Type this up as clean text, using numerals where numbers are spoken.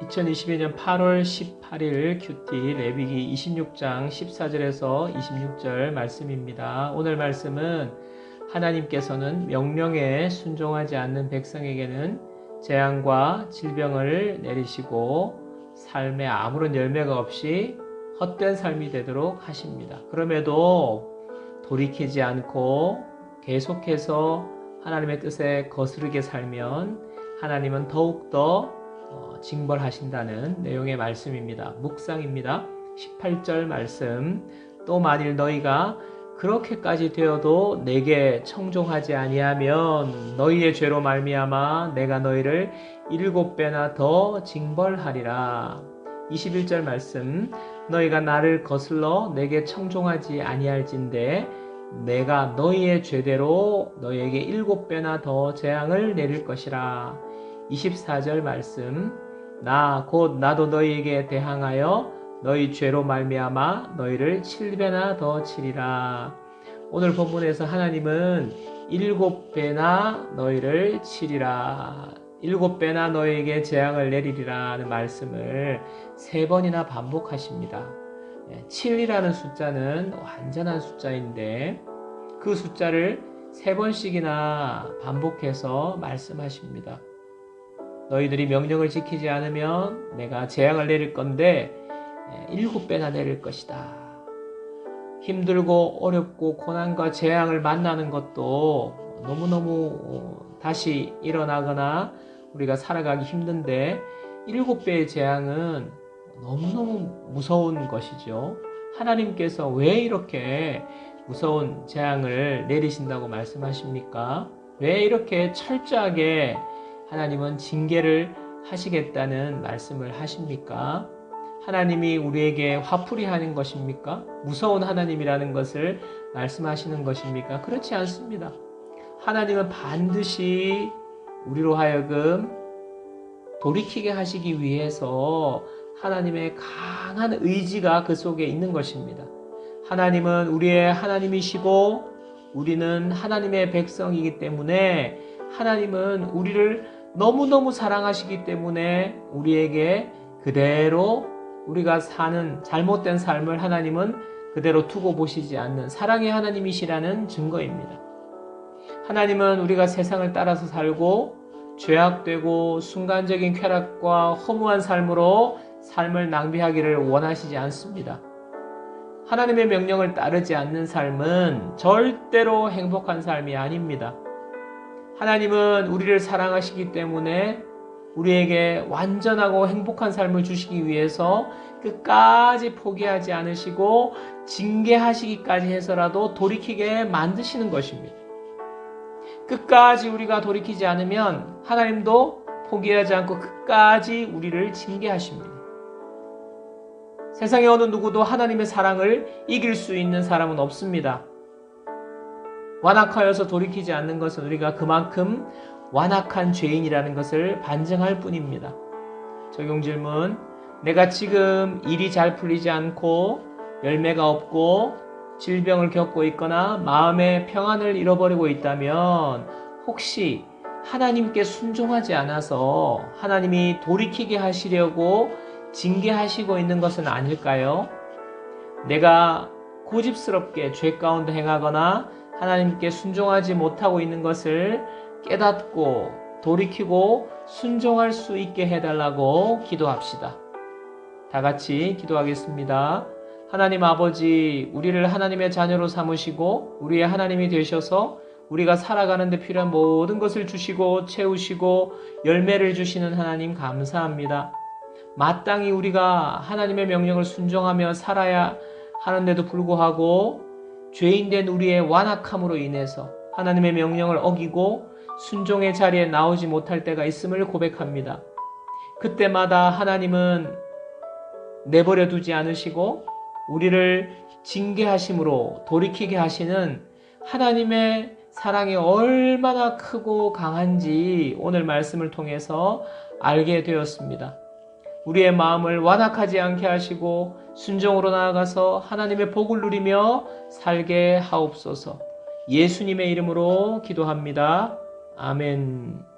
2022년 8월 18일 큐티 레위기 26장 14절에서 26절 말씀입니다. 오늘 말씀은 하나님께서는 명령에 순종하지 않는 백성에게는 재앙과 질병을 내리시고 삶에 아무런 열매가 없이 헛된 삶이 되도록 하십니다. 그럼에도 돌이키지 않고 계속해서 하나님의 뜻에 거스르게 살면 하나님은 더욱더 징벌하신다는 내용의 말씀입니다. 묵상입니다. 18절 말씀. 또 만일 너희가 그렇게까지 되어도 내게 청종하지 아니하면 너희의 죄로 말미암아 내가 너희를 7배나 더 징벌하리라. 21절 말씀. 너희가 나를 거슬러 내게 청종하지 아니할진대 내가 너희의 죄대로 너희에게 7배나 더 재앙을 내릴 것이라. 24절 말씀. 나 곧 나도 너희에게 대항하여 너희 죄로 말미암아 너희를 7배나 더 치리라. 오늘 본문에서 하나님은 7배나 너희를 치리라, 7배나 너희에게 재앙을 내리리라는 말씀을 3번이나 반복하십니다. 7이라는 숫자는 완전한 숫자인데 그 숫자를 3번씩이나 반복해서 말씀하십니다. 너희들이 명령을 지키지 않으면 내가 재앙을 내릴 건데 7배나 내릴 것이다. 힘들고 어렵고 고난과 재앙을 만나는 것도 너무너무 다시 일어나거나 우리가 살아가기 힘든데 7배의 재앙은 너무너무 무서운 것이죠. 하나님께서 왜 이렇게 무서운 재앙을 내리신다고 말씀하십니까? 왜 이렇게 철저하게 하나님은 징계를 하시겠다는 말씀을 하십니까? 하나님이 우리에게 화풀이 하는 것입니까? 무서운 하나님이라는 것을 말씀하시는 것입니까? 그렇지 않습니다. 하나님은 반드시 우리로 하여금 돌이키게 하시기 위해서 하나님의 강한 의지가 그 속에 있는 것입니다. 하나님은 우리의 하나님이시고 우리는 하나님의 백성이기 때문에 하나님은 우리를 너무너무 사랑하시기 때문에 우리에게 그대로 우리가 사는 잘못된 삶을 하나님은 그대로 두고 보시지 않는 사랑의 하나님이시라는 증거입니다. 하나님은 우리가 세상을 따라서 살고 죄악되고 순간적인 쾌락과 허무한 삶으로 삶을 낭비하기를 원하시지 않습니다. 하나님의 명령을 따르지 않는 삶은 절대로 행복한 삶이 아닙니다. 하나님은 우리를 사랑하시기 때문에 우리에게 완전하고 행복한 삶을 주시기 위해서 끝까지 포기하지 않으시고 징계하시기까지 해서라도 돌이키게 만드시는 것입니다. 끝까지 우리가 돌이키지 않으면 하나님도 포기하지 않고 끝까지 우리를 징계하십니다. 세상에 어느 누구도 하나님의 사랑을 이길 수 있는 사람은 없습니다. 완악하여서 돌이키지 않는 것은 우리가 그만큼 완악한 죄인이라는 것을 반증할 뿐입니다. 적용 질문. 내가 지금 일이 잘 풀리지 않고 열매가 없고 질병을 겪고 있거나 마음의 평안을 잃어버리고 있다면 혹시 하나님께 순종하지 않아서 하나님이 돌이키게 하시려고 징계하시고 있는 것은 아닐까요? 내가 고집스럽게 죄 가운데 행하거나 하나님께 순종하지 못하고 있는 것을 깨닫고 돌이키고 순종할 수 있게 해달라고 기도합시다. 다 같이 기도하겠습니다. 하나님 아버지, 우리를 하나님의 자녀로 삼으시고 우리의 하나님이 되셔서 우리가 살아가는 데 필요한 모든 것을 주시고 채우시고 열매를 주시는 하나님 감사합니다. 마땅히 우리가 하나님의 명령을 순종하며 살아야 하는데도 불구하고 죄인된 우리의 완악함으로 인해서 하나님의 명령을 어기고 순종의 자리에 나오지 못할 때가 있음을 고백합니다. 그때마다 하나님은 내버려 두지 않으시고 우리를 징계하심으로 돌이키게 하시는 하나님의 사랑이 얼마나 크고 강한지 오늘 말씀을 통해서 알게 되었습니다. 우리의 마음을 완악하지 않게 하시고 순종으로 나아가서 하나님의 복을 누리며 살게 하옵소서. 예수님의 이름으로 기도합니다. 아멘.